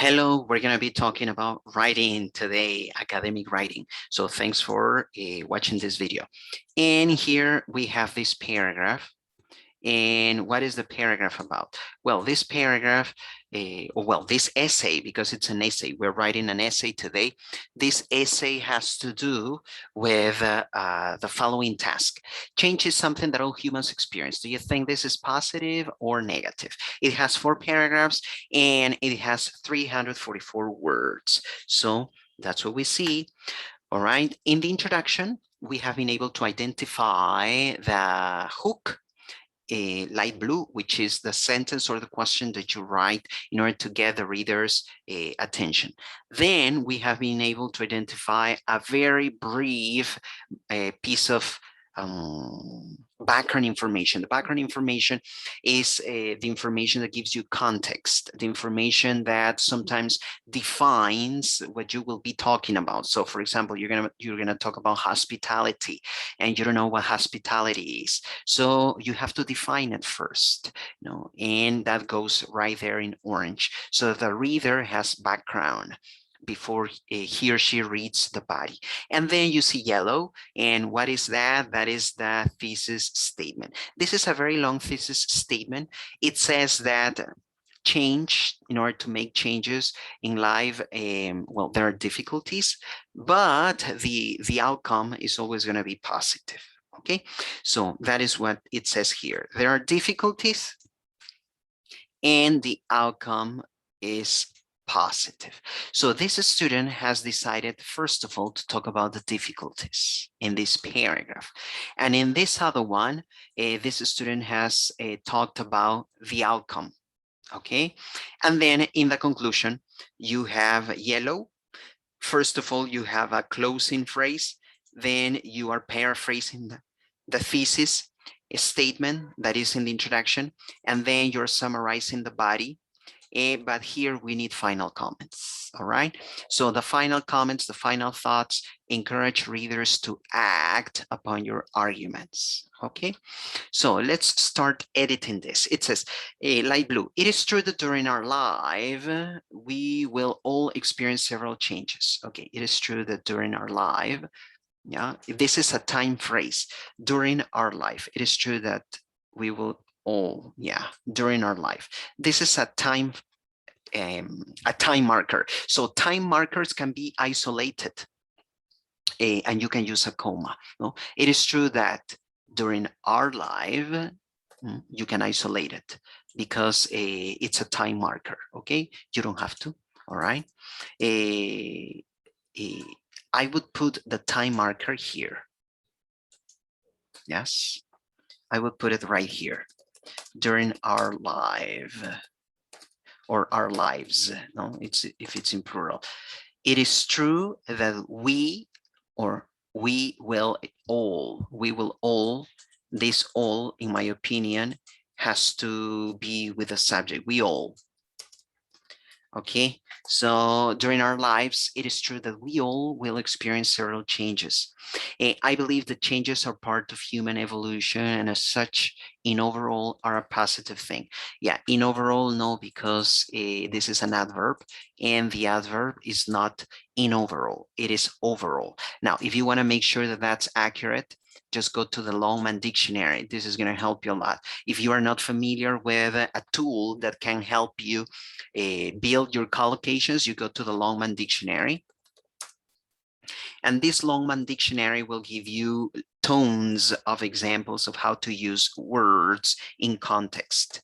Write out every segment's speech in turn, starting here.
Hello, we're going to be talking about writing today, academic writing. So thanks for watching this video. And here we have this paragraph. And what is the paragraph about? Well, this paragraph, this essay, because it's an essay, we're writing an essay today. This essay has to do with the following task. Change is something that all humans experience. Do you think this is positive or negative? It has 4 paragraphs and it has 344 words. So that's what we see. All right. In the introduction, we have been able to identify the hook, light blue, which is the sentence or the question that you write in order to get the reader's attention. Then we have been able to identify a very brief piece of background information. The background information is the information that gives you context, the information that sometimes defines what you will be talking about. So for example, you're gonna talk about hospitality and you don't know what hospitality is. So you have to define it first, and that goes right there in orange. So the reader has background before he or she reads the body. And then you see yellow. And what is that? That is the thesis statement. This is a very long thesis statement. It says that change, in order to make changes in life, well, there are difficulties, but the outcome is always going to be positive. Okay, so that is what it says here. There are difficulties and the outcome is positive. So this student has decided, first of all, to talk about the difficulties in this paragraph. And in this other one, this student has talked about the outcome. Okay. And then in the conclusion, you have yellow. First of all, you have a closing phrase. Then you are paraphrasing the thesis statement that is in the introduction. And then you're summarizing the body. But here we need final comments. All right. So the final comments, the final thoughts encourage readers to act upon your arguments. Okay. So let's start editing this. It says light blue. It is true that during our life, we will all experience several changes. Okay. It is true that during our life, yeah, this is a time phrase. During our life, it is true that we will all, yeah, during our life. This is a time marker. So time markers can be isolated, and you can use a comma. No, it is true that during our life, you can isolate it because it's a time marker. Okay, you don't have to. All right. I would put the time marker here. Yes, I would put it right here. During our life or our lives. No, it's if it's in plural. It is true that we will all, this all, in my opinion, has to be with the subject. We all. Okay, so during our lives, it is true that we all will experience several changes. I believe that changes are part of human evolution and as such, in overall, are a positive thing. Yeah, in overall, no, because this is an adverb and the adverb is not in overall, it is overall. Now, if you want to make sure that that's accurate, just go to the Longman Dictionary. This is going to help you a lot. If you are not familiar with a tool that can help you build your collocations, you go to the Longman Dictionary. And this Longman Dictionary will give you tons of examples of how to use words in context.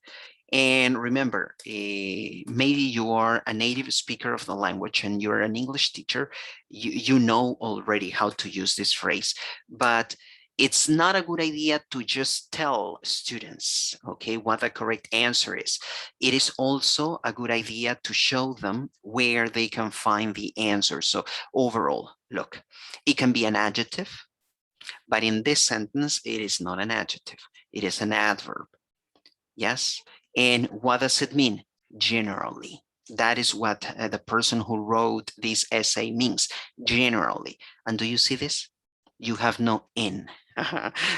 And remember, maybe you are a native speaker of the language and you're an English teacher, you know already how to use this phrase, but it's not a good idea to just tell students, okay, what the correct answer is. It is also a good idea to show them where they can find the answer. So overall, look, it can be an adjective, but in this sentence, it is not an adjective. It is an adverb. Yes. And what does it mean? Generally. That is what the person who wrote this essay means, generally. And do you see this? You have no in.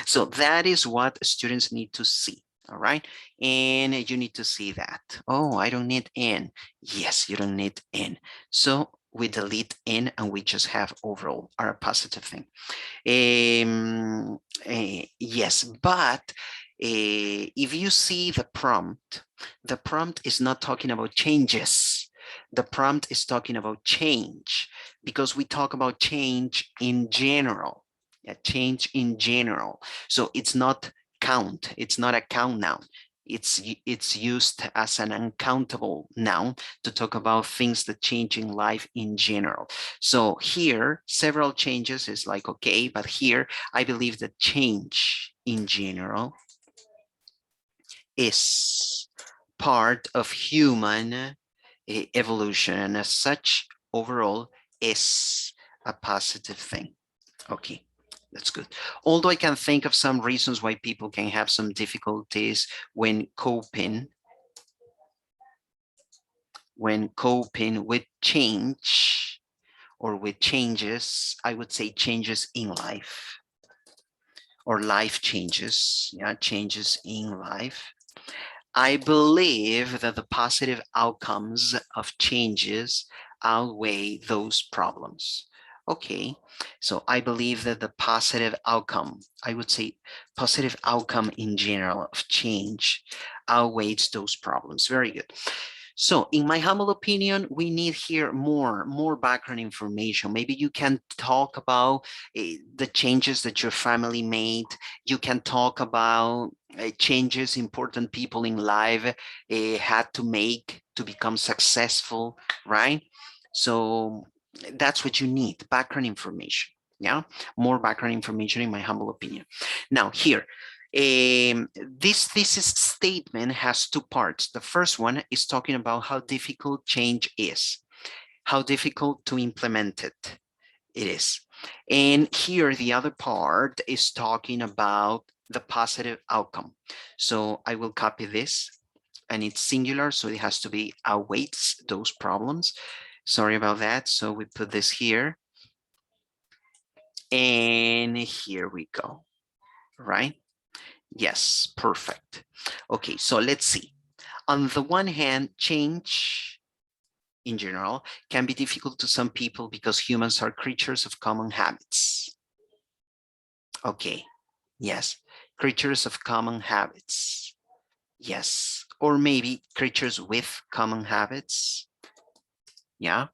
So that is what students need to see. All right, and you need to see that. Oh, I don't need in. Yes, you don't need in. So we delete in and we just have overall are a positive thing. Yes, but if you see the prompt is not talking about changes. The prompt is talking about change because we talk about change in general. Yeah, change in general. So it's not count. It's not a count noun. It's used as an uncountable noun to talk about things that change in life in general. So here, several changes is like, okay, but here I believe that change in general is part of human evolution, and as such, overall is a positive thing. Okay, that's good. Although I can think of some reasons why people can have some difficulties when coping with change or with changes, I would say changes in life or life changes, yeah, changes in life. I believe that the positive outcomes of changes outweigh those problems. Okay, so I believe that the positive outcome, I would say positive outcome in general of change outweighs those problems. Very good. So in my humble opinion, we need here more background information. Maybe you can talk about the changes that your family made. You can talk about changes important people in life had to make to become successful, right? So that's what you need, background information. Yeah, more background information in my humble opinion. Now here, this thesis statement has two parts. The first one is talking about how difficult change is, how difficult to implement it is. And here, the other part is talking about the positive outcome. So I will copy this, and it's singular, so it has to be awaits those problems. Sorry about that. So we put this here, and here we go, right? Yes, perfect. Okay, so let's see. On the one hand, change in general can be difficult to some people because humans are creatures of common habits. Okay, yes, creatures of common habits. Yes, or maybe creatures with common habits. Yeah,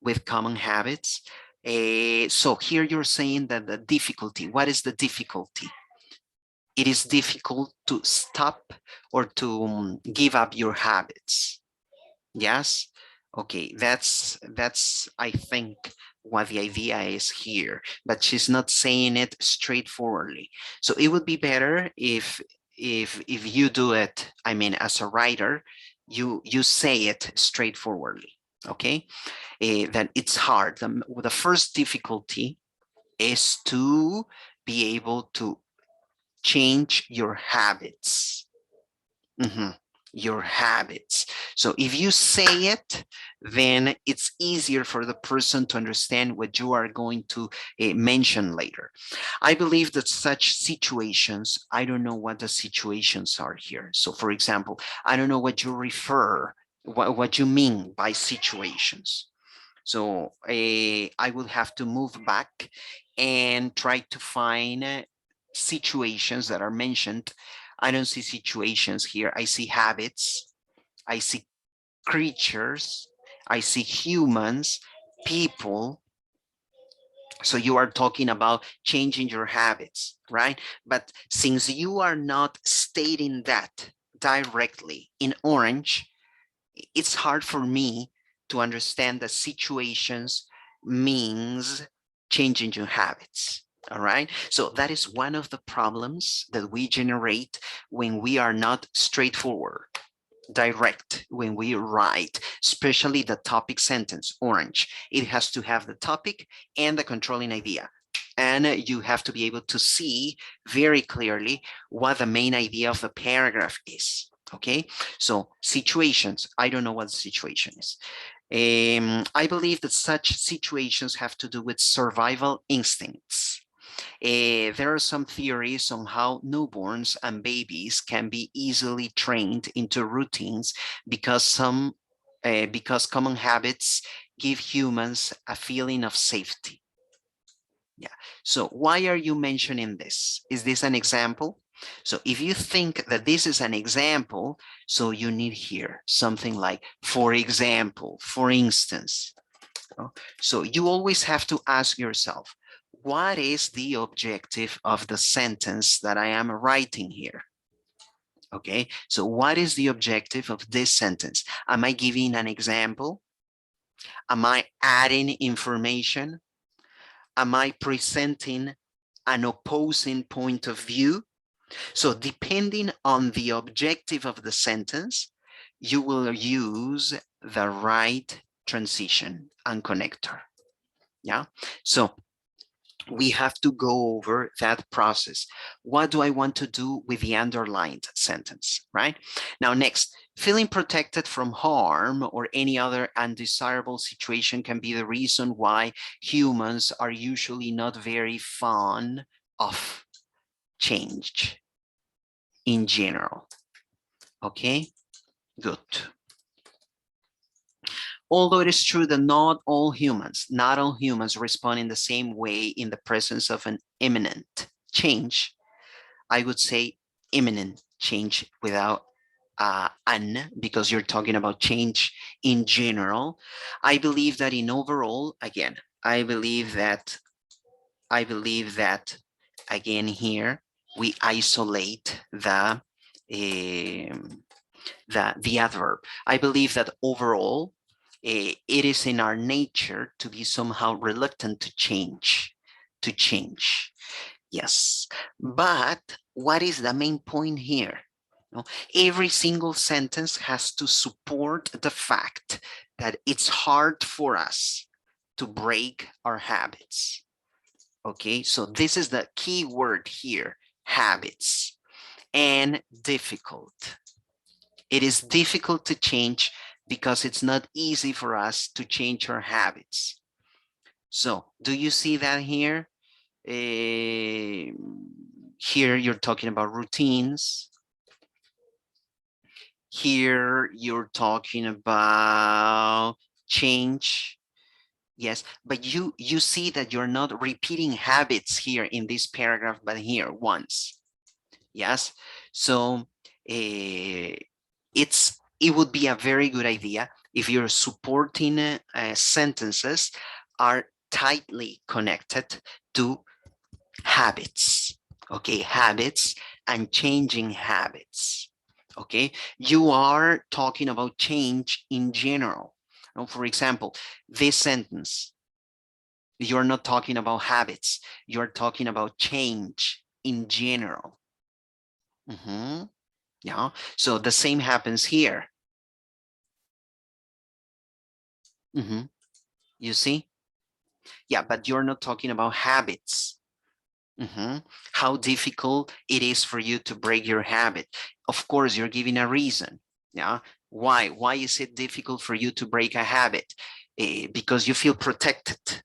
with common habits. So here you're saying that the difficulty, what is the difficulty? It is difficult to stop or to give up your habits. Yes. Okay, that's I think what the idea is here, but she's not saying it straightforwardly. So it would be better if you do it, I mean, as a writer, you say it straightforwardly. Okay, that it's hard. The first difficulty is to be able to change your habits. Your habits. So if you say it, then it's easier for the person to understand what you are going to mention later. I believe that such situations, I don't know what the situations are here. So for example, I don't know what you refer, what you mean by situations. So I will have to move back and try to find situations that are mentioned. I don't see situations here. I see habits. I see creatures. I see humans, people. So you are talking about changing your habits, right? But since you are not stating that directly in orange, it's hard for me to understand that situations means changing your habits. All right. So that is one of the problems that we generate when we are not straightforward, direct, when we write, especially the topic sentence, orange. It has to have the topic and the controlling idea. And you have to be able to see very clearly what the main idea of the paragraph is. Okay, so situations, I don't know what the situation is. I believe that such situations have to do with survival instincts. There are some theories on how newborns and babies can be easily trained into routines because because common habits give humans a feeling of safety. Yeah. So why are you mentioning this? Is this an example? So if you think that this is an example, so you need here something like, for example, for instance. So you always have to ask yourself, what is the objective of the sentence that I am writing here? Okay, so what is the objective of this sentence? Am I giving an example? Am I adding information? Am I presenting an opposing point of view? So depending on the objective of the sentence, you will use the right transition and connector. Yeah, so we have to go over that process. What do I want to do with the underlined sentence, right? Now, next, feeling protected from harm or any other undesirable situation can be the reason why humans are usually not very fond of change in general. Okay, good. Although it is true that not all humans respond in the same way in the presence of an imminent change, I would say imminent change without an, because you're talking about change in general. I believe that in overall, again, I believe that again here we isolate the adverb. I believe that overall, it is in our nature to be somehow reluctant to change, Yes, but what is the main point here? No, every single sentence has to support the fact that it's hard for us to break our habits. Okay, so this is the key word here, habits, and difficult. It is difficult to change because it's not easy for us to change our habits. So do you see that here? Here you're talking about routines. Here you're talking about change. Yes, but you see that you're not repeating habits here in this paragraph, but here once. Yes, so it would be a very good idea if your supporting sentences are tightly connected to habits. Okay, habits and changing habits. Okay, you are talking about change in general. For example, this sentence, you're not talking about habits, you're talking about change in general. Yeah, so the same happens here. You see? Yeah, but you're not talking about habits. How difficult it is for you to break your habit. Of course, you're giving a reason. Yeah. Why? Why is it difficult for you to break a habit? Because you feel protected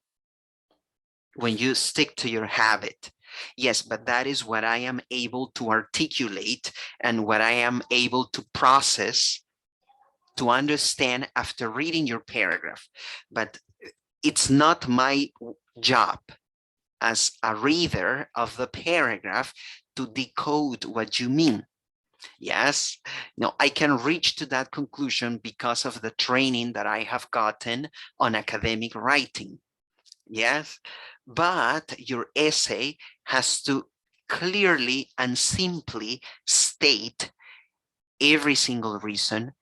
when you stick to your habit. Yes, but that is what I am able to articulate and what I am able to process, to understand after reading your paragraph. But it's not my job as a reader of the paragraph to decode what you mean. Yes, no, I can reach to that conclusion because of the training that I have gotten on academic writing. Yes, but your essay has to clearly and simply state every single reason,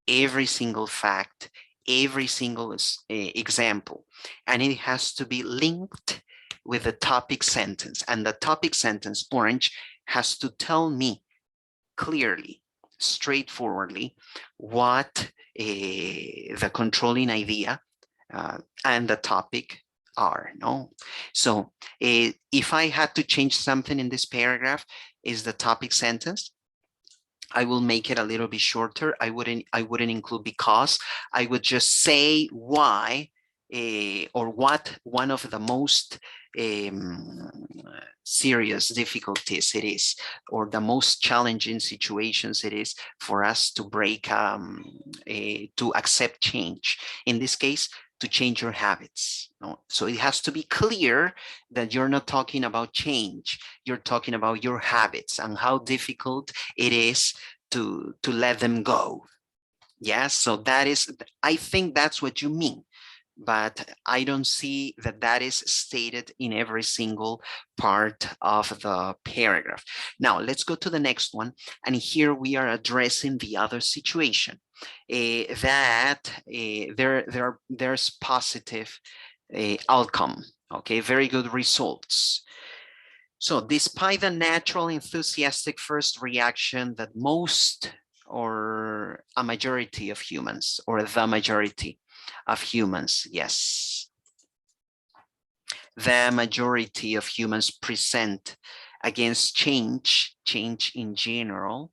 every single fact, every single example, and it has to be linked with the topic sentence. And the topic sentence, orange, has to tell me clearly, straightforwardly, what the controlling idea and the topic are. No, so if I had to change something in this paragraph, is the topic sentence. I will make it a little bit shorter. I wouldn't include because. I would just say why or what one of the most serious difficulties it is, or the most challenging situations it is for us to break, to accept change. In this case, to change your habits. No? So it has to be clear that you're not talking about change. You're talking about your habits and how difficult it is to let them go. Yes, so that is, I think that's what you mean, but I don't see that that is stated in every single part of the paragraph. Now, let's go to the next one. And here we are addressing the other situation, there's positive outcome, okay, very good results. So despite the natural enthusiastic first reaction that most or a majority of humans, or the majority of humans, yes, the majority of humans present against change in general,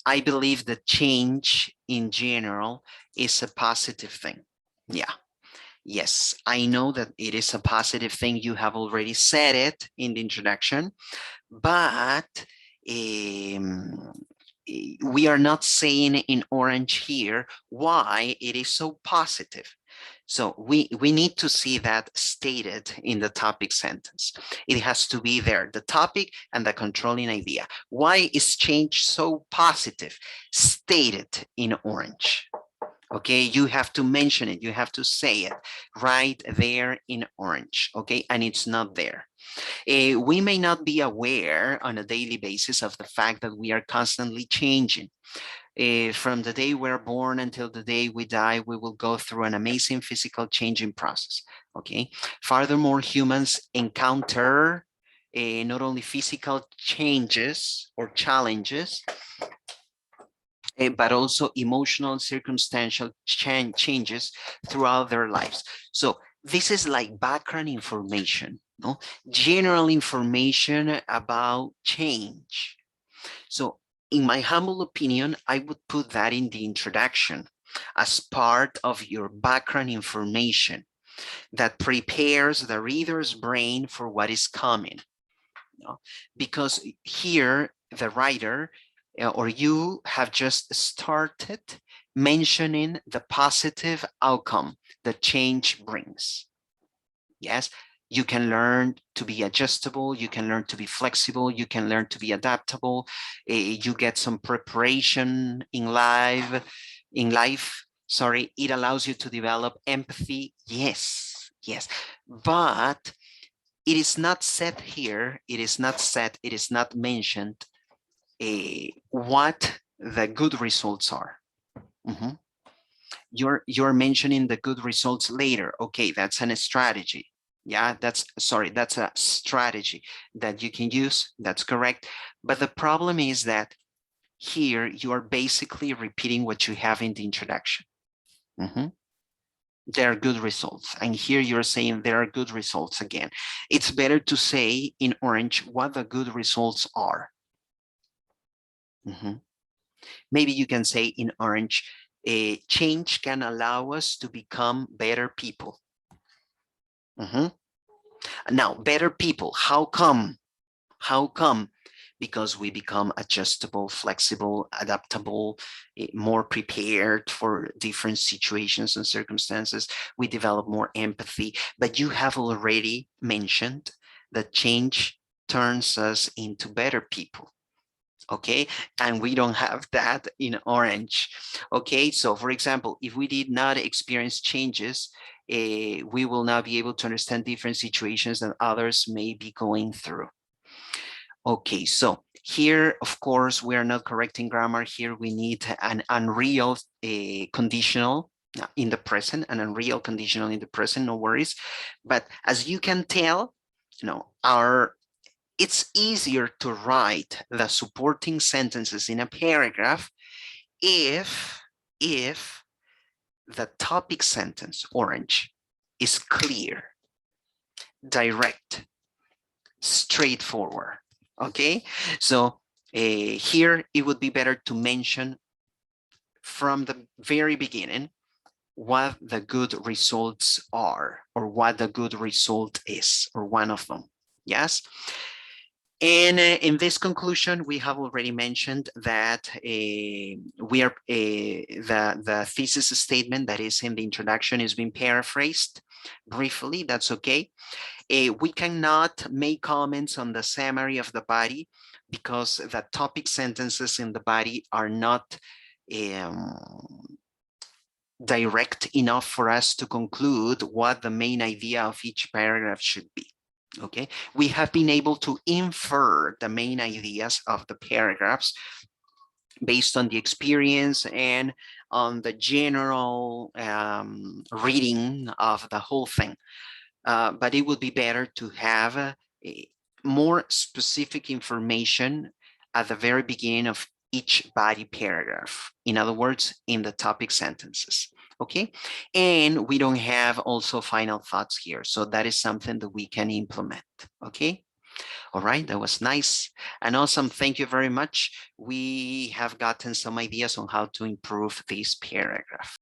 I believe that change in general is a positive thing. Yeah. Yes, I know that it is a positive thing. You have already said it in the introduction, but we are not saying in orange here why it is so positive. So we need to see that stated in the topic sentence. It has to be there, the topic and the controlling idea. Why is change so positive? Stated in orange. Okay, you have to mention it, you have to say it right there in orange, okay, and it's not there. We may not be aware on a daily basis of the fact that we are constantly changing. From the day we're born until the day we die, we will go through an amazing physical changing process, okay? Furthermore, humans encounter not only physical changes or challenges, but also emotional and circumstantial changes throughout their lives. So this is like background information, no? General information about change. So in my humble opinion, I would put that in the introduction as part of your background information that prepares the reader's brain for what is coming. No? Because here, the writer or you have just started mentioning the positive outcome that change brings. Yes, you can learn to be adjustable, you can learn to be flexible, you can learn to be adaptable, you get some preparation in life, sorry, it allows you to develop empathy. Yes, yes, but it is not said here, it is not mentioned what the good results are. Mm-hmm. You're mentioning the good results later. Okay, that's a strategy. Yeah, that's a strategy that you can use. That's correct. But the problem is that here you are basically repeating what you have in the introduction. Mm-hmm. There are good results. And here you're saying there are good results again. It's better to say in orange what the good results are. Mm-hmm. Maybe you can say in orange, a change can allow us to become better people. Mm-hmm. Now, better people, how come? How come? Because we become adjustable, flexible, adaptable, more prepared for different situations and circumstances. We develop more empathy. But you have already mentioned that change turns us into better people. Okay, and we don't have that in orange. Okay, so for example, if we did not experience changes, we will not be able to understand different situations that others may be going through. Okay, so here, of course, we are not correcting grammar. Here we need an unreal conditional in the present, an unreal conditional in the present, no worries. But as you can tell, you know, it's easier to write the supporting sentences in a paragraph if the topic sentence, orange, is clear, direct, straightforward. Okay, so here it would be better to mention from the very beginning what the good results are, or what the good result is, or one of them. Yes. And in this conclusion, we have already mentioned that the thesis statement that is in the introduction is being paraphrased briefly. That's okay. We cannot make comments on the summary of the body because the topic sentences in the body are not direct enough for us to conclude what the main idea of each paragraph should be. Okay, we have been able to infer the main ideas of the paragraphs based on the experience and on the general reading of the whole thing. But it would be better to have more specific information at the very beginning of each body paragraph. In other words, in the topic sentences. Okay, and we don't have also final thoughts here, so that is something that we can implement. Okay. All right, that was nice and awesome. Thank you very much. We have gotten some ideas on how to improve this paragraph.